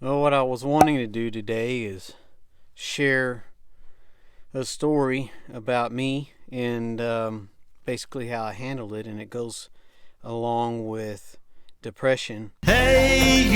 Well, what I was wanting to do today is share a story about me and basically how I handled it, and it goes along with depression. Did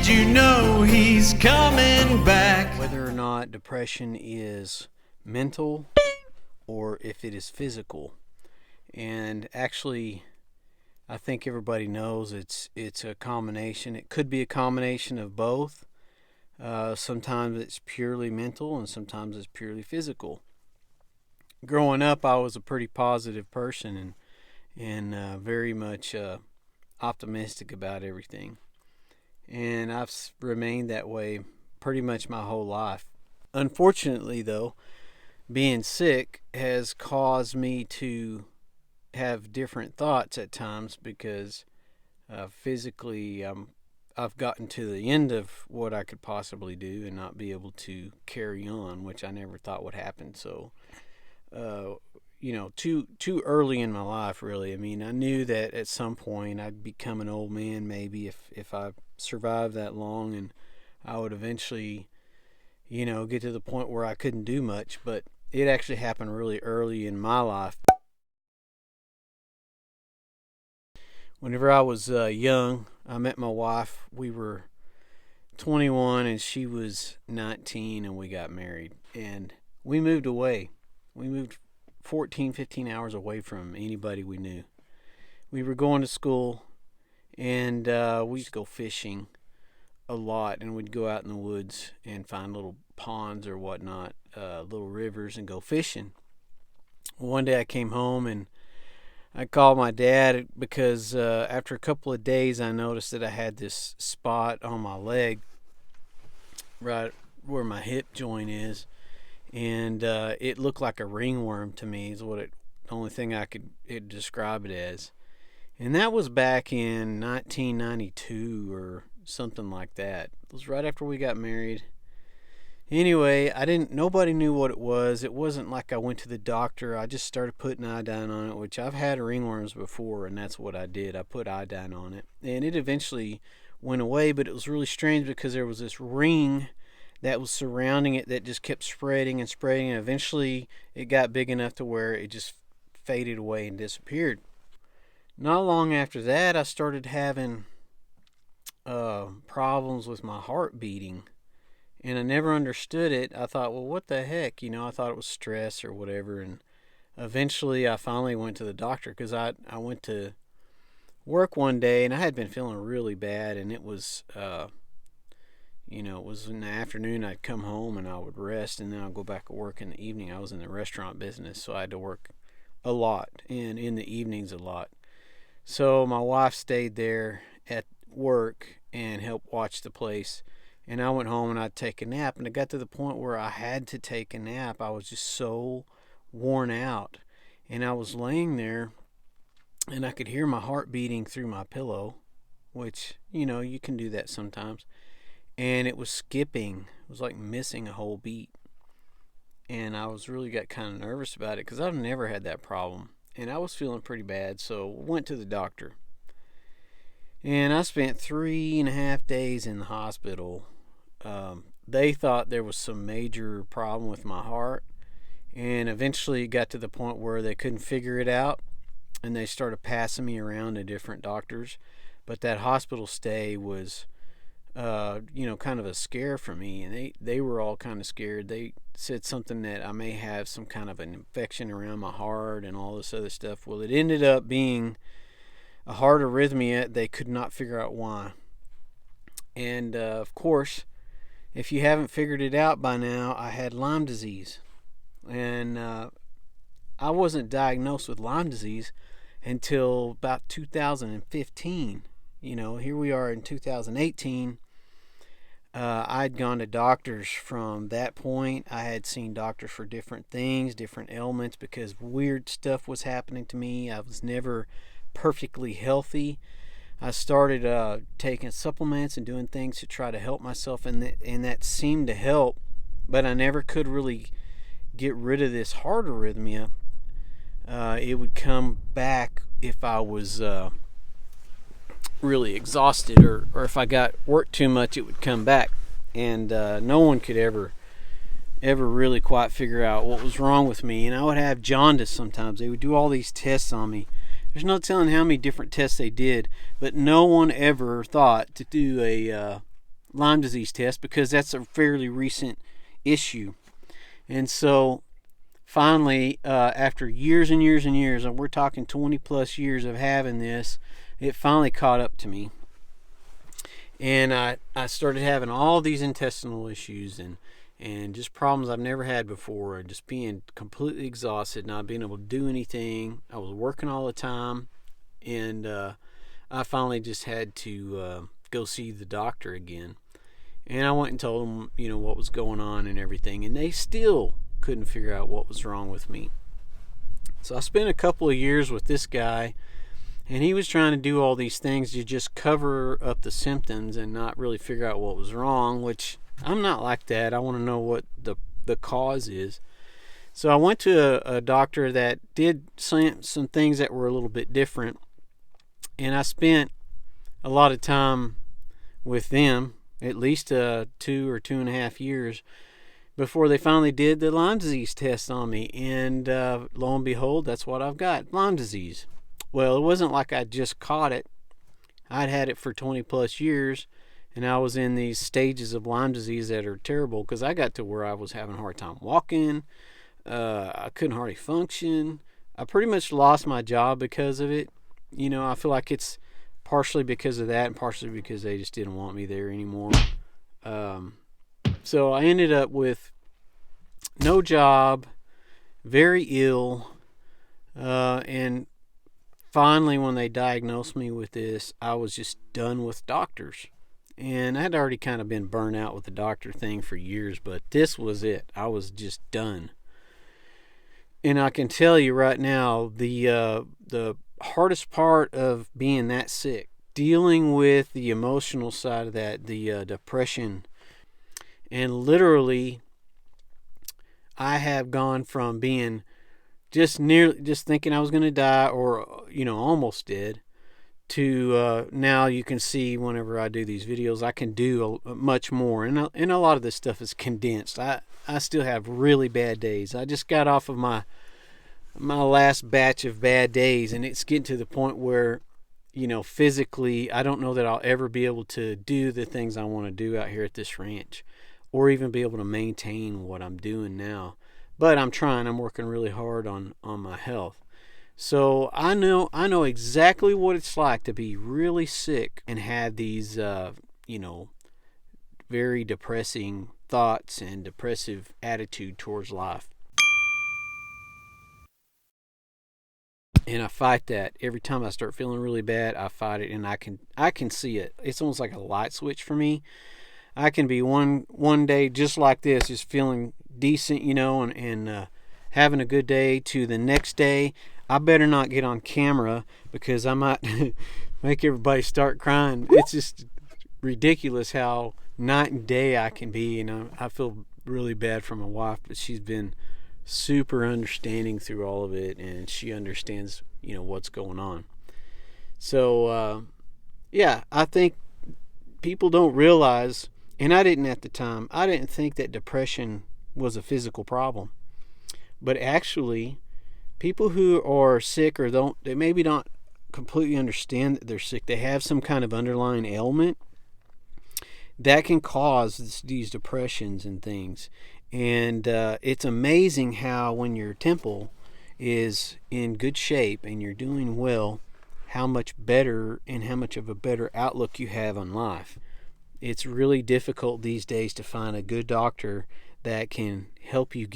you know he's coming back? Whether or not depression is mental or if it is physical. And actually, I think everybody knows it's a combination. It could be a combination of both. Sometimes it's purely mental and sometimes it's purely physical. Growing up, I was a pretty positive person and very much optimistic about everything. And I've remained that way pretty much my whole life. Unfortunately, though, being sick has caused me to have different thoughts at times because physically I've gotten to the end of what I could possibly do and not be able to carry on, which I never thought would happen. So, uh, too early in my life, really. I mean, I knew that at some point I'd become an old man, maybe if I survived that long, and I would eventually, get to the point where I couldn't do much. But it actually happened really early in my life. Whenever I was young, I met my wife. We were 21 and she was 19, and we got married. And we moved away. We moved 14, 15 hours away from anybody we knew. We were going to school, and we used to go fishing a lot, and we'd go out in the woods and find little ponds or whatnot, little rivers, and go fishing. One day I came home and I called my dad because after a couple of days I noticed that I had this spot on my leg right where my hip joint is, and it looked like a ringworm to me is the only thing I could describe it as. And that was back in 1992 or something like that. It was right after we got married. Anyway, nobody knew what it was. It wasn't like I went to the doctor. I just started putting iodine on it, which I've had ringworms before, and that's what I did. I put iodine on it, and it eventually went away, but it was really strange because there was this ring that was surrounding it that just kept spreading and spreading, and eventually it got big enough to where it just faded away and disappeared. Not long after that, I started having problems with my heart beating, and I never understood it. I thought, well, what the heck? I thought it was stress or whatever. And eventually I finally went to the doctor because I went to work one day and I had been feeling really bad. And it was, it was in the afternoon. I'd come home and I would rest, and then I'd go back to work in the evening. I was in the restaurant business, so I had to work a lot and in the evenings a lot. So my wife stayed there at work and helped watch the place. And I went home and I'd take a nap. And it got to the point where I had to take a nap. I was just so worn out. And I was laying there and I could hear my heart beating through my pillow, which, you can do that sometimes. And it was skipping. It was like missing a whole beat. And I got kind of nervous about it because I've never had that problem. And I was feeling pretty bad, so went to the doctor. And I spent 3.5 days in the hospital. They thought there was some major problem with my heart, and eventually it got to the point where they couldn't figure it out, and they started passing me around to different doctors. But that hospital stay was, kind of a scare for me, and they were all kind of scared. They said something that I may have some kind of an infection around my heart and all this other stuff. Well, it ended up being a heart arrhythmia. They could not figure out why. And of course, if you haven't figured it out by now, I had Lyme disease. And I wasn't diagnosed with Lyme disease until about 2015. Here we are in 2018. I'd gone to doctors from that point. I had seen doctors for different things, different ailments, because weird stuff was happening to me. I was never perfectly healthy. I started taking supplements and doing things to try to help myself, and that seemed to help, but I never could really get rid of this heart arrhythmia. It would come back if I was really exhausted, or if I got worked too much, it would come back. And no one could ever really quite figure out what was wrong with me. And I would have jaundice sometimes. They would do all these tests on me. There's no telling how many different tests they did, but no one ever thought to do a Lyme disease test, because that's a fairly recent issue. And so finally, after years and years and years, and we're talking 20 plus years of having this, it finally caught up to me. And I started having all these intestinal issues and just problems I've never had before, and just being completely exhausted, not being able to do anything. I was working all the time, and I finally just had to go see the doctor again. And I went and told them, what was going on and everything, and they still couldn't figure out what was wrong with me. So I spent a couple of years with this guy, and he was trying to do all these things to just cover up the symptoms and not really figure out what was wrong, which I'm not like that. I want to know what the cause is. So I went to a doctor that did some things that were a little bit different, and I spent a lot of time with them, at least 2 or 2.5 years, before they finally did the Lyme disease test on me. And lo and behold, that's what I've got, Lyme disease. Well, it wasn't like I just caught it. I'd had it for 20 plus years, and I was in these stages of Lyme disease that are terrible, because I got to where I was having a hard time walking. I couldn't hardly function. I pretty much lost my job because of it. I feel like it's partially because of that, and partially because they just didn't want me there anymore. So I ended up with no job, very ill, and finally when they diagnosed me with this, I was just done with doctors. And I had already kind of been burnt out with the doctor thing for years, but this was it. I was just done. And I can tell you right now, the hardest part of being that sick, dealing with the emotional side of that, the depression, and literally I have gone from being just thinking I was going to die, or almost dead, to now you can see whenever I do these videos, I can do much more, and a lot of this stuff is condensed. I still have really bad days. I just got off of my last batch of bad days, and it's getting to the point where physically I don't know that I'll ever be able to do the things I want to do out here at this ranch, or even be able to maintain what I'm doing now. But I'm trying. I'm working really hard on my health. So I know exactly what it's like to be really sick and have these very depressing thoughts and depressive attitude towards life. And I fight that. Every time I start feeling really bad, I fight it, and I can see it. It's almost like a light switch for me. I can be one day just like this, just feeling decent, and having a good day, to the next day, I better not get on camera because I might make everybody start crying. It's just ridiculous how night and day I can be, and I feel really bad for my wife, but she's been super understanding through all of it, and she understands, what's going on. So, I think people don't realize, and I didn't at the time, I didn't think that depression was a physical problem. But actually, people who are sick, or they maybe don't completely understand that they're sick, they have some kind of underlying ailment that can cause these depressions and things. And it's amazing how when your temple is in good shape and you're doing well, how much better and how much of a better outlook you have on life. It's really difficult these days to find a good doctor that can help you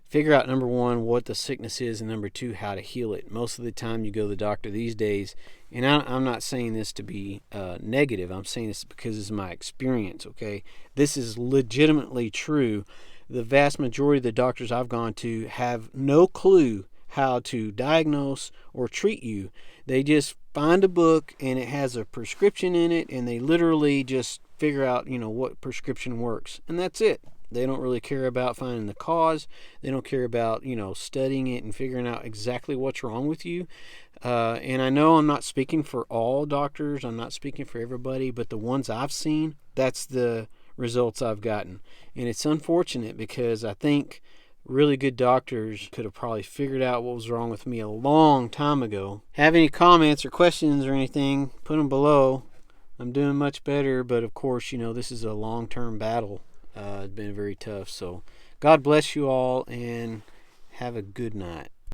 figure out, number one, what the sickness is, and number two, how to heal it. Most of the time you go to the doctor these days, and I'm not saying this to be negative. I'm saying this because it's my experience, okay? This is legitimately true. The vast majority of the doctors I've gone to have no clue how to diagnose or treat you. They just find a book and it has a prescription in it, and they literally just figure out, what prescription works, and that's it. They don't really care about finding the cause. They don't care about, studying it and figuring out exactly what's wrong with you. And I know I'm not speaking for all doctors, I'm not speaking for everybody, but the ones I've seen, that's the results I've gotten. And it's unfortunate because I think really good doctors could have probably figured out what was wrong with me a long time ago. Have any comments or questions or anything, put them below. I'm doing much better, but of course, this is a long-term battle. It's been very tough. So God bless you all and have a good night.